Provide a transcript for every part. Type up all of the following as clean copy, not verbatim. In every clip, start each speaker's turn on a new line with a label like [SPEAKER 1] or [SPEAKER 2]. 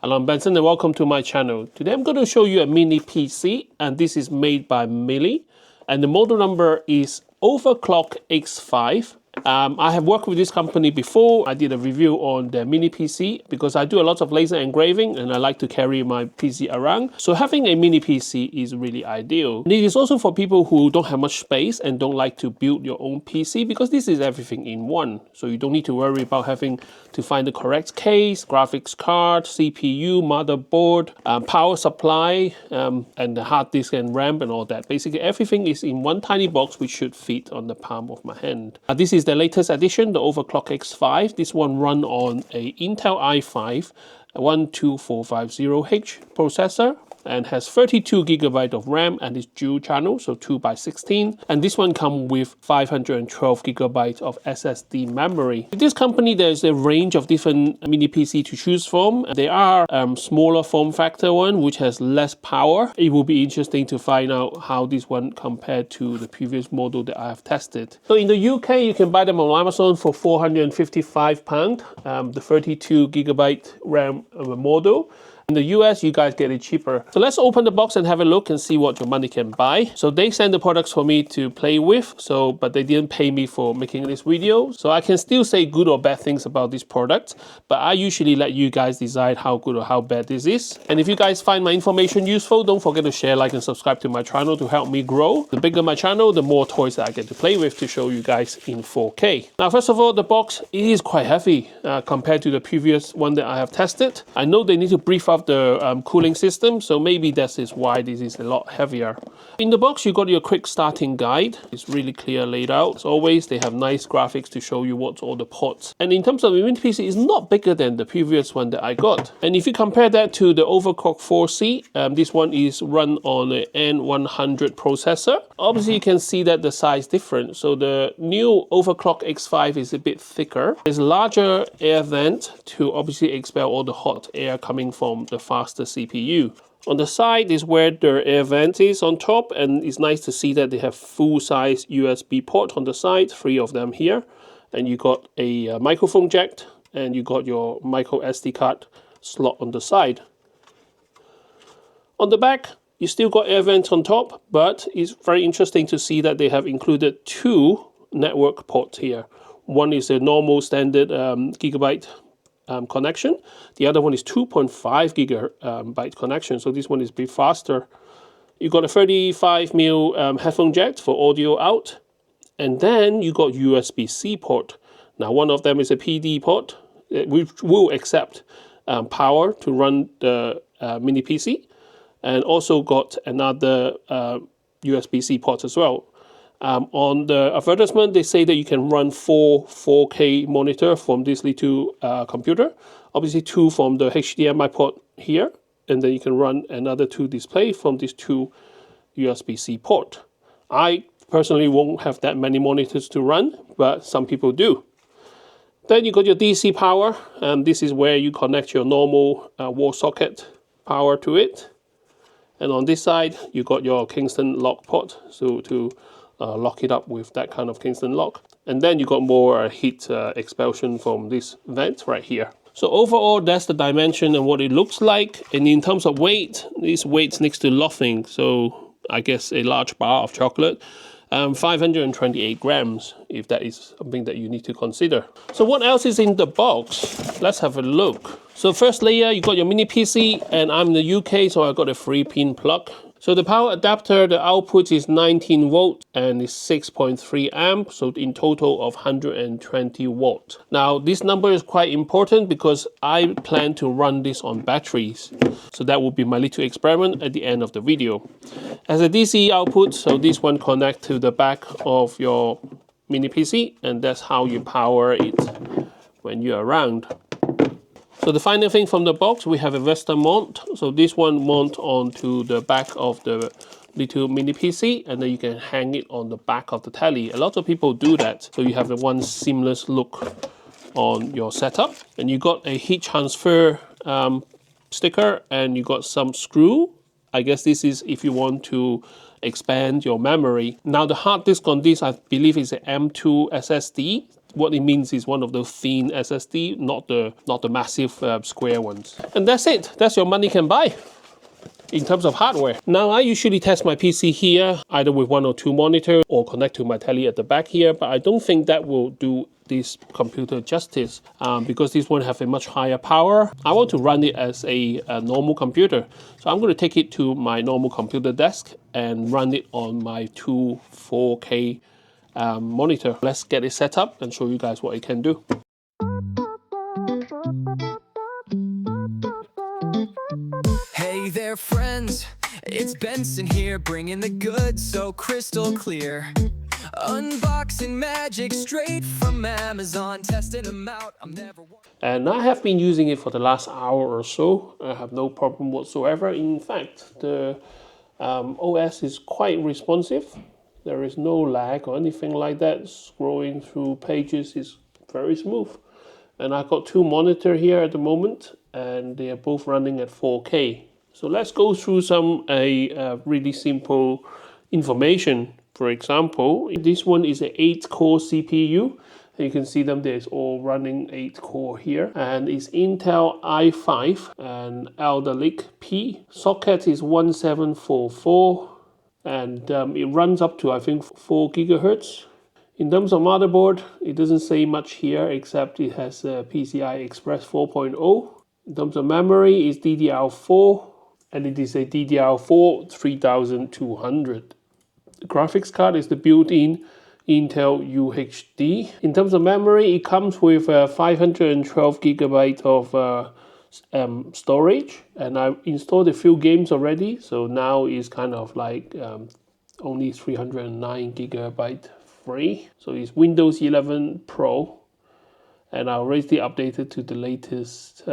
[SPEAKER 1] Hello, I'm Benson and welcome to my channel. Today I'm going to show you a mini PC, and this is made by Mele, and the model number is Overclock X5. I have worked with this company before. I did a review on their mini PC because I do a lot of laser engraving and I like to carry my PC around. So having a mini PC is really ideal. And it is also for people who don't have much space and don't like to build your own PC because this is everything in one. So you don't need to worry about having to find the correct case, graphics card, CPU, motherboard, power supply, and the hard disk and RAM and all that. Basically everything is in one tiny box which should fit on the palm of my hand. This is the latest edition, the Overclock X5. This one run on a Intel i5 12450H processor and has 32GB of RAM and is dual channel, so 2x16. And this one comes with 512GB of SSD memory. With this company, there's a range of different mini PC to choose from. There are smaller form factor one, which has less power. It will be interesting to find out how this one compared to the previous model that I have tested. So in the UK, you can buy them on Amazon for £455, the 32GB RAM model. In the US, you guys get it cheaper. So let's open the box and have a look and see what your money can buy. So they send the products for me to play with, but they didn't pay me for making this video. So I can still say good or bad things about this product, but I usually let you guys decide how good or how bad this is. And if you guys find my information useful, don't forget to share, like, and subscribe to my channel to help me grow. The bigger my channel, the more toys that I get to play with to show you guys in 4K. Now, first of all, the box is quite heavy compared to the previous one that I have tested. I know they need to brief up the cooling system, so maybe that is why this is a lot heavier. In the box, you got your quick starting guide. It's really clear laid out. As always, they have nice graphics to show you what's all the ports. And in terms of the mini PC, it's not bigger than the previous one that I got. And if you compare that to the Overclock 4C, this one is run on an N100 processor. Obviously, you can see that the size is different. So the new Overclock X5 is a bit thicker. There's a larger air vent to obviously expel all the hot air coming from the faster CPU. On the side is where the air vent is on top, and it's nice to see that they have full-size USB port on the side, 3 of them here. And you got a microphone jack, and you got your micro SD card slot on the side. On the back, you still got air vents on top, but it's very interesting to see that they have included 2 network ports here. One is a normal standard gigabyte connection. The other one is 2.5 gigabyte connection, so this one is a bit faster. You got a 35mm headphone jack for audio out, and then you got USB-C port. Now, one of them is a PD port, which will accept power to run the mini PC, and also got another USB-C port as well. On the advertisement, they say that you can run 4K monitor from this little computer. Obviously 2 from the HDMI port here, and then you can run another 2 display from these 2 USB-C port. I personally won't have that many monitors to run, but some people do. Then you got your DC power, and this is where you connect your normal wall socket power to it. And on this side, you got your Kingston lock port, so to lock it up with that kind of Kingston lock. And then you got more heat expulsion from this vent right here. So overall, that's the dimension and what it looks like. And in terms of weight, this weight's next to nothing. So I guess a large bar of chocolate. 528 grams, if that is something that you need to consider. So what else is in the box? Let's have a look. So first layer, you got your mini PC, and I'm in the UK, so I got a 3-pin plug. So the power adapter, the output is 19 volts and is 6.3 amp, so in total of 120 watts. Now this number is quite important because I plan to run this on batteries. So that will be my little experiment at the end of the video. As a DC output, so this one connects to the back of your mini PC, and that's how you power it when you're around. So the final thing from the box, we have a Western mount. So this one mount onto the back of the little mini PC, and then you can hang it on the back of the telly. A lot of people do that, so you have the one seamless look on your setup. And you got a heat transfer sticker, and you got some screw. I guess this is if you want to expand your memory. Now the hard disk on this, I believe, is an M2 SSD. what it means is one of those thin SSD, not the massive square ones. And that's it. That's your money can buy in terms of hardware. Now, I usually test my PC here, either with 1 or 2 monitors or connect to my telly at the back here, but I don't think that will do this computer justice because this one have a much higher power. I want to run it as a normal computer. So I'm going to take it to my normal computer desk and run it on my 2 4K monitor. Let's get it set up and show you guys what it can do.
[SPEAKER 2] Hey there friends, it's Benson here, bringing the goods so crystal clear. Unboxing magic straight from Amazon, testing them out, I'm never...
[SPEAKER 1] And I have been using it for the last hour or so. I have no problem whatsoever. In fact, the OS is quite responsive. There is no lag or anything like that. Scrolling through pages is very smooth. And I've got 2 monitors here at the moment, and they are both running at 4K. So let's go through some really simple information. For example, this one is an 8-core CPU. You can see them, there's all running 8-core here. And it's Intel i5 and Alder Lake P. Socket is 1744. And it runs up to, I think, 4 gigahertz. In terms of motherboard, it doesn't say much here except it has a PCI Express 4.0. In terms of memory, it's DDR4 and it is a DDR4 3200. The graphics card is the built-in Intel UHD. In terms of memory, it comes with 512 gigabytes of storage, and I installed a few games already, so now it's kind of like only 309 gigabyte free. So it's Windows 11 Pro, and I already updated to the latest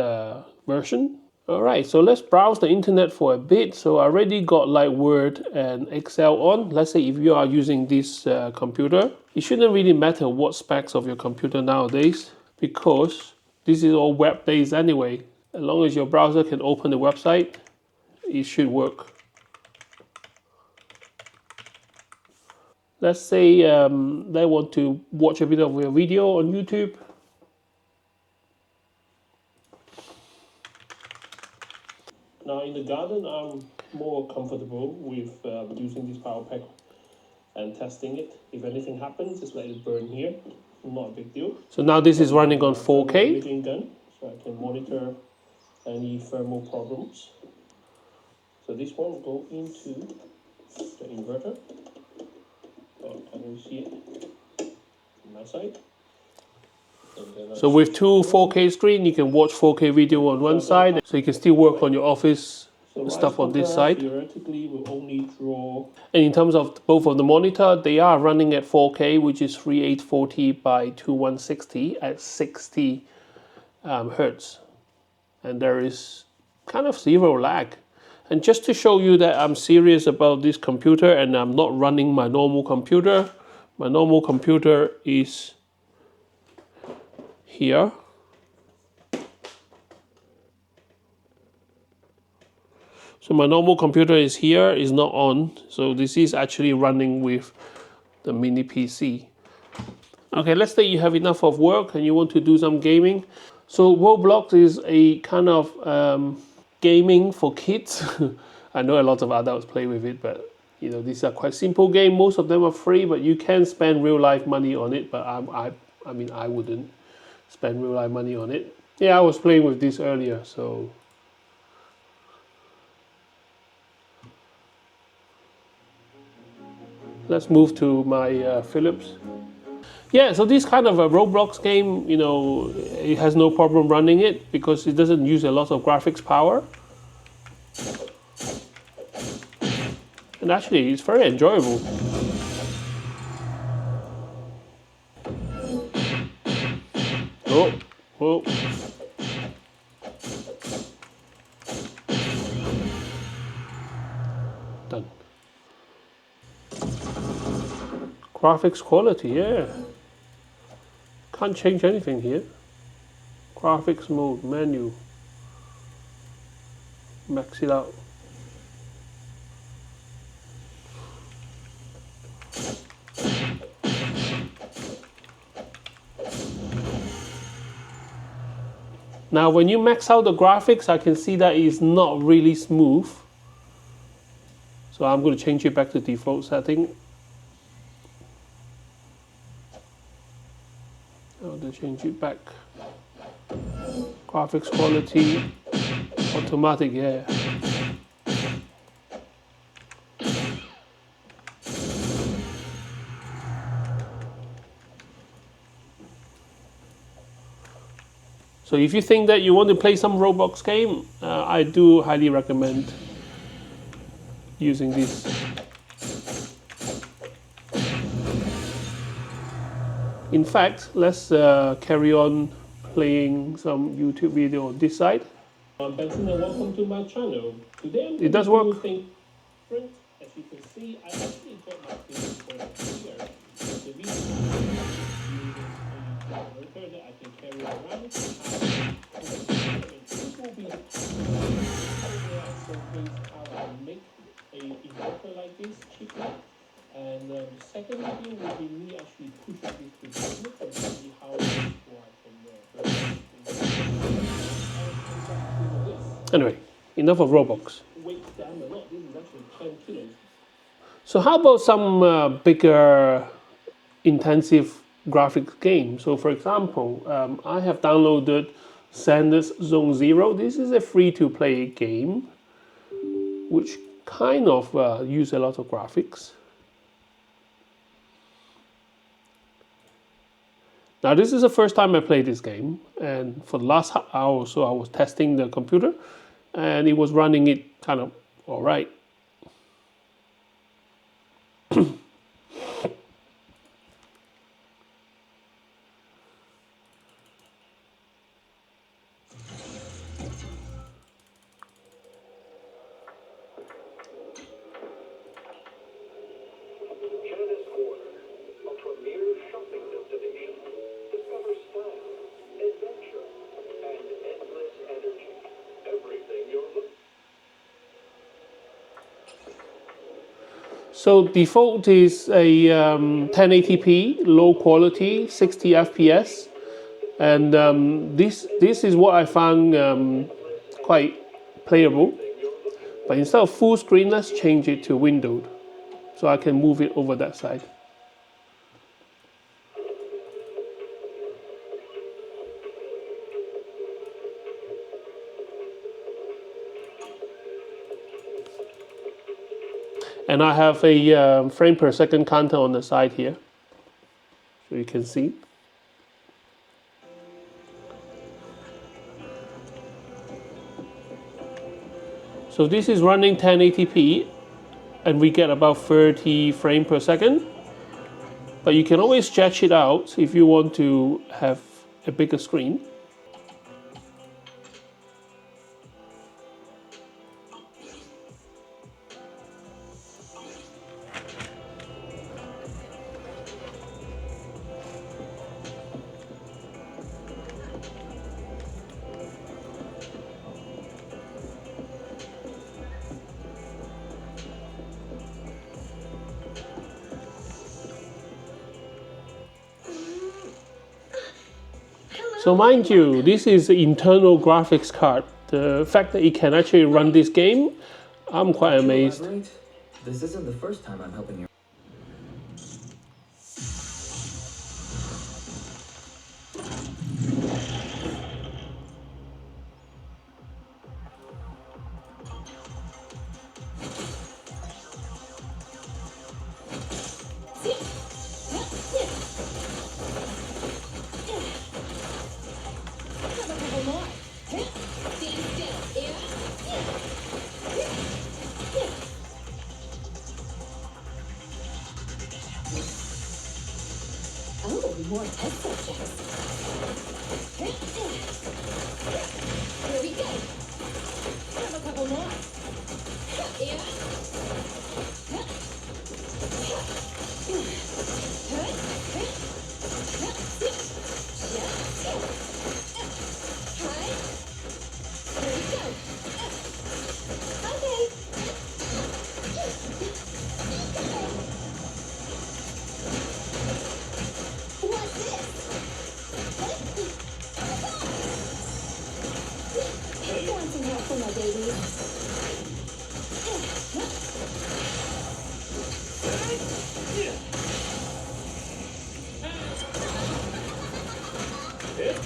[SPEAKER 1] version. Alright, so let's browse the internet for a bit. So I already got like Word and Excel on. Let's say if you are using this computer, it shouldn't really matter what specs of your computer nowadays, because this is all web-based anyway. As long as your browser can open the website, it should work. Let's say they want to watch a bit of a video on YouTube. Now in the garden, I'm more comfortable with using this power pack and testing it. If anything happens, just let it burn here. Not a big deal. So now this is running on 4K. Gun, so I can monitor any thermal problems. So this one will go into the inverter. Oh, can you see it on my side? So with 2 4K screen, you can watch 4K video on one side, so you can still work on your office stuff on this side. Theoretically, will only draw. And in terms of both of the monitor, they are running at 4K, which is 3840 by 2160 at 60 hertz, and there is kind of 0 lag. And just to show you that I'm serious about this computer and I'm not running my normal computer is here. So my normal computer is here, is not on. So this is actually running with the mini PC. Okay, let's say you have enough of work and you want to do some gaming. So Roblox is a kind of gaming for kids. I know a lot of adults play with it, but you know, these are quite simple games. Most of them are free, but you can spend real life money on it. But I mean, I wouldn't spend real life money on it. Yeah, I was playing with this earlier, so let's move to my Philips. Yeah, so this kind of a Roblox game, you know, it has no problem running it because it doesn't use a lot of graphics power. And actually, it's very enjoyable. Oh. Done. Graphics quality, yeah. Can't change anything here. Graphics mode, menu. Max it out. Now when you max out the graphics, I can see that it's not really smooth. So I'm going to change it back to default setting. I'll just change it back. Graphics quality, automatic, yeah. So if you think that you want to play some Roblox game, I do highly recommend using this. In fact, let's carry on playing some YouTube video on this side. I'm Benson and welcome to my channel. Today it does work. Different. As you can see, I actually got my things here. The reason I use that I can carry around. This will be how I make a inverter like this, Chik. And the second video will be me actually pushing this together and see how it works. Anyway, enough of Robox. So how about some bigger intensive graphics games? So for example, I have downloaded Zenless Zone Zero. This is a free-to-play game which kind of use a lot of graphics. Now this is the first time I played this game, and for the last hour or so I was testing the computer and it was running it kind of all right. So default is a 1080p, low quality, 60 FPS, and this is what I found quite playable. But instead of full screen, let's change it to windowed, so I can move it over that side. And I have a frame per second counter on the side here, so you can see. So this is running 1080p, and we get about 30 frames per second. But you can always stretch it out if you want to have a bigger screen. So mind you, this is the internal graphics card. The fact that it can actually run this game, I'm quite amazed.
[SPEAKER 3] This isn't the first time I'm helping you.
[SPEAKER 4] More test subjects. Here we go. Have a couple more. Yeah.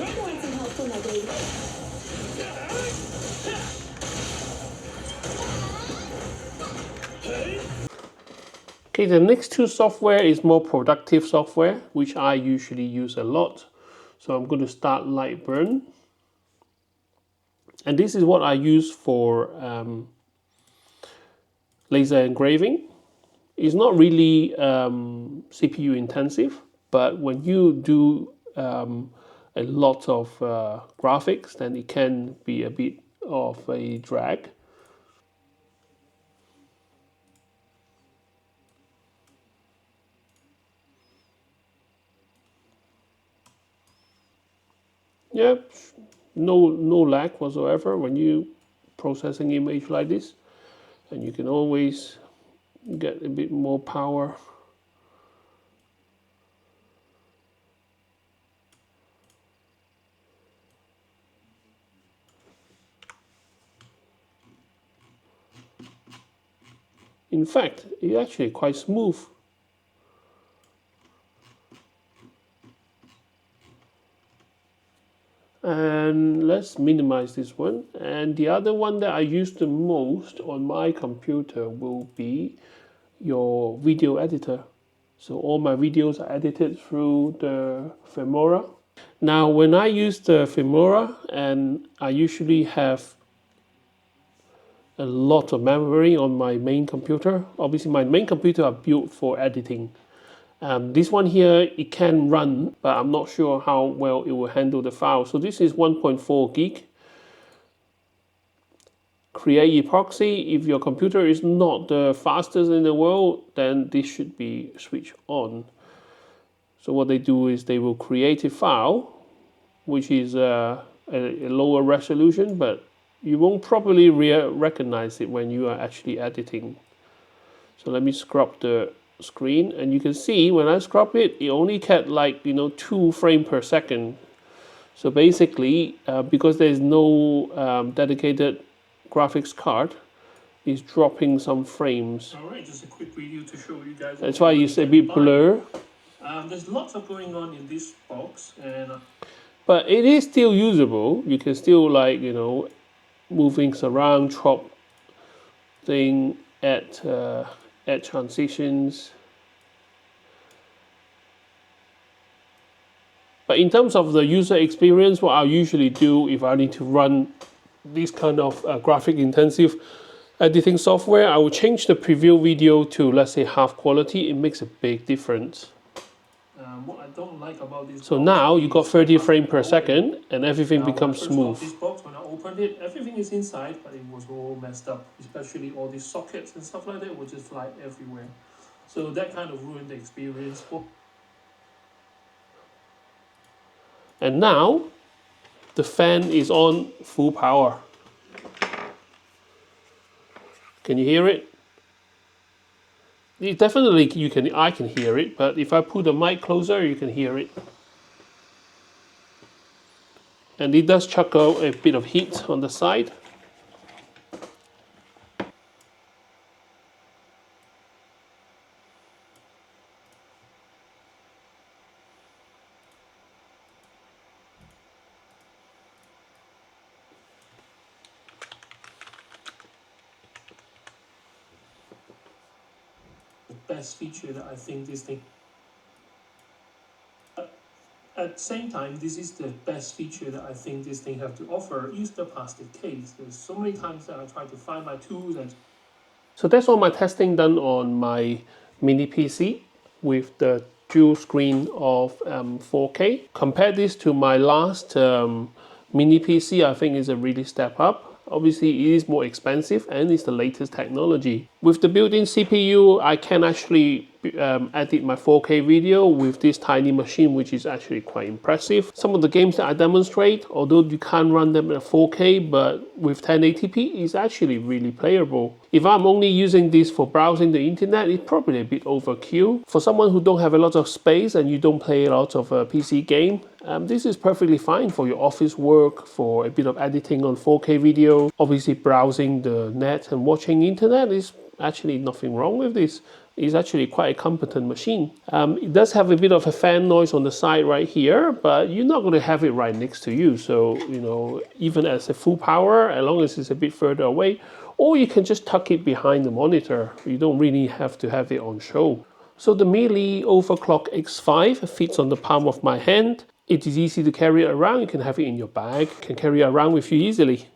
[SPEAKER 4] I want some help for my baby.
[SPEAKER 1] Okay, the next two software is more productive software, which I usually use a lot. So I'm going to start Lightburn. And this is what I use for laser engraving. It's not really CPU intensive, but when you do a lot of graphics, then it can be a bit of a drag. Yep, no lag whatsoever when you processing image like this, and you can always get a bit more power. In fact, it's actually quite smooth. And let's minimize this one. And the other one that I use the most on my computer will be your video editor. So all my videos are edited through the Filmora. Now, when I use the Filmora, and I usually have a lot of memory on my main computer. Obviously, my main computer are built for editing. This one here, it can run, but I'm not sure how well it will handle the file. So this is 1.4 gig. Create epoxy. If your computer is not the fastest in the world, then this should be switched on. So what they do is they will create a file, which is a lower resolution, but you won't probably recognize it when you are actually editing. So let me scrub the screen, and you can see when I scrub it, it only kept like 2 frames per second. So basically, because there's no dedicated graphics card, it's dropping some frames.
[SPEAKER 5] Alright, just a quick video to show you guys.
[SPEAKER 1] That's why it's a bit blur.
[SPEAKER 5] There's lots of going on in this box, and
[SPEAKER 1] but it is still usable. You can still move things around, chop thing, add transitions. But in terms of the user experience, what I usually do if I need to run this kind of graphic intensive editing software, I will change the preview video to, let's say, half quality. It makes a big difference.
[SPEAKER 5] what I don't like about this.
[SPEAKER 1] So now you got 30 frames per second, and everything becomes smooth.
[SPEAKER 5] This box, when I opened it, everything is inside, but it was all messed up. Especially all these sockets and stuff like that would just fly everywhere. So that kind of ruined the experience.
[SPEAKER 1] And now the fan is on full power. Can you hear it? Definitely I can hear it, but if I put the mic closer, you can hear it. And it does chuck out a bit of heat on the side.
[SPEAKER 5] Best feature that I think this thing. At the same time, this is the best feature that I think this thing have to offer is the plastic case. There's so many times that I try to find my tools and.
[SPEAKER 1] So that's all my testing done on my mini PC with the dual screen of 4K. Compare this to my last mini PC, I think is a really step up. Obviously, it is more expensive and it's the latest technology. With the built-in CPU, I can actually edit my 4K video with this tiny machine, which is actually quite impressive. Some of the games that I demonstrate, although you can't run them at 4K, but with 1080p, is actually really playable. If I'm only using this for browsing the internet, it's probably a bit overkill. For someone who don't have a lot of space and you don't play a lot of PC game, this is perfectly fine for your office work, for a bit of editing on 4K video. Obviously, browsing the net and watching internet is actually nothing wrong with this. It's actually quite a competent machine. It does have a bit of a fan noise on the side right here, but you're not going to have it right next to you. So, you know, even at a full power, as long as it's a bit further away, or you can just tuck it behind the monitor. You don't really have to have it on show. So the Mele Overclock X5 fits on the palm of my hand. It is easy to carry it around. You can have it in your bag, can carry it around with you easily.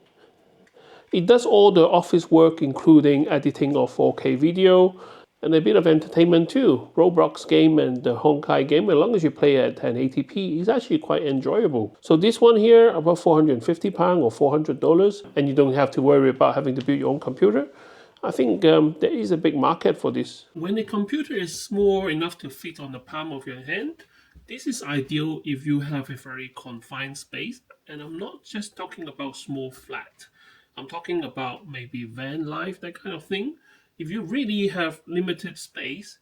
[SPEAKER 1] It does all the office work, including editing of 4K video, and a bit of entertainment too. Roblox game and the Honkai game, as long as you play at 1080p, is actually quite enjoyable. So this one here, about £450 or $400, and you don't have to worry about having to build your own computer. I think there is a big market for this. When the computer is small enough to fit on the palm of your hand, this is ideal if you have a very confined space. And I'm not just talking about small flat. I'm talking about maybe van life, that kind of thing. If you really have limited space,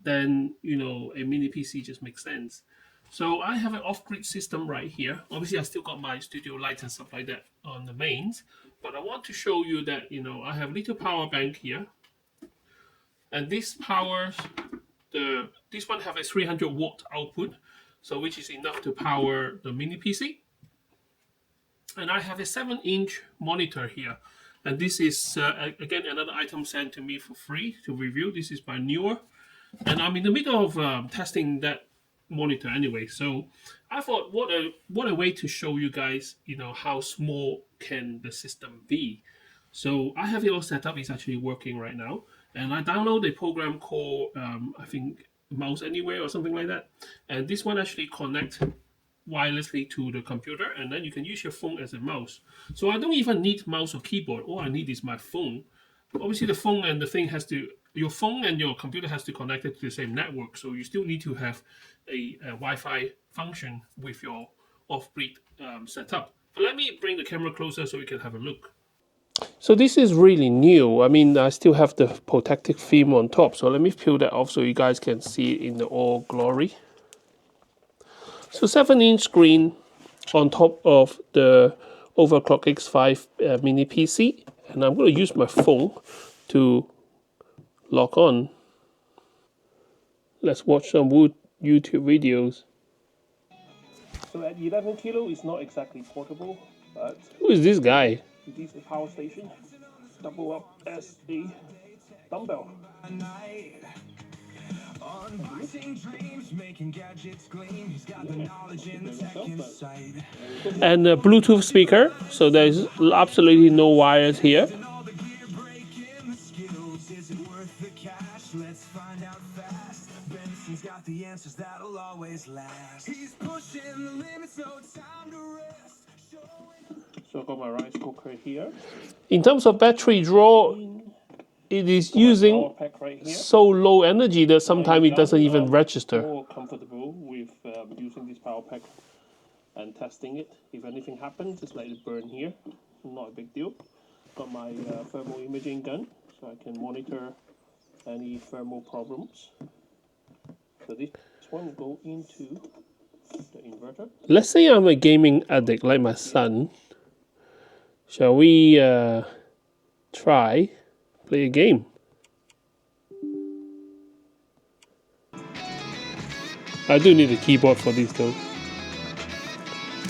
[SPEAKER 1] then, you know, a mini PC just makes sense. So I have an off-grid system right here. Obviously, I still got my studio lights and stuff like that on the mains. But I want to show you that, you know, I have a little power bank here. And this powers this one have a 300 watt output, so which is enough to power the mini PC. And I have a 7-inch monitor here. And this is, again, another item sent to me for free to review. This is by Newer. And I'm in the middle of testing that monitor anyway. So I thought, what a way to show you guys, you know, how small can the system be. So I have it all set up. It's actually working right now. And I download a program called, I think, Mouse Anywhere or something like that. And this one actually connects wirelessly to the computer, and then you can use your phone as a mouse. So I don't even need mouse or keyboard. All I need is my phone. Obviously, the phone and the thing your phone and your computer has to connect it to the same network. So you still need to have a Wi-Fi function with your off-grid setup. But let me bring the camera closer so we can have a look. So this is really new. I mean, I still have the protective film on top. So let me peel that off so you guys can see it in the all glory. So 7-inch screen on top of the Overclock X5 mini PC. And I'm going to use my phone to log on. Let's watch some YouTube videos. So at 11 kilo, it's not exactly portable, but... Who is this guy? This is a power station. Double up as a dumbbell. And a Bluetooth speaker, so there's absolutely no wires here. Let's find out fast. Benson's got the answers that'll always last. He's pushing the limits, no time to rest. So I've got my rice cooker here. In terms of battery draw, it is using so low energy that sometimes it doesn't even register. More comfortable with using this power pack and testing it. If anything happens, just let it burn here. Not a big deal. Got my thermal imaging gun, so I can monitor any thermal problems. So this one will go into the inverter. Let's say I'm a gaming addict like my son. Shall we try play a game? I do need a keyboard for this though.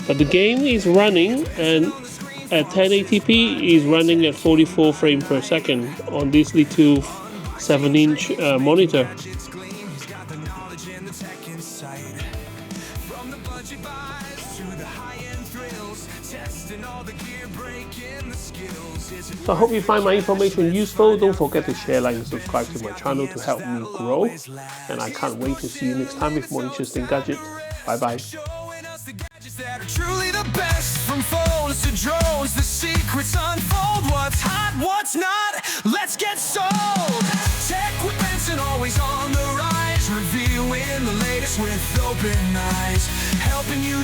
[SPEAKER 1] But the game is running, and at 1080p is running at 44 frames per second on this little 7-inch monitor. So I hope you find my information useful. Don't forget to share, like, and subscribe to my channel to help me grow. And I can't wait to see you next time with more interesting gadgets. Bye bye. That are truly the best, from phones to drones, the secrets unfold. What's hot, what's not, let's get sold. Tech with Benson, always on the rise.
[SPEAKER 2] with open eyes, helping you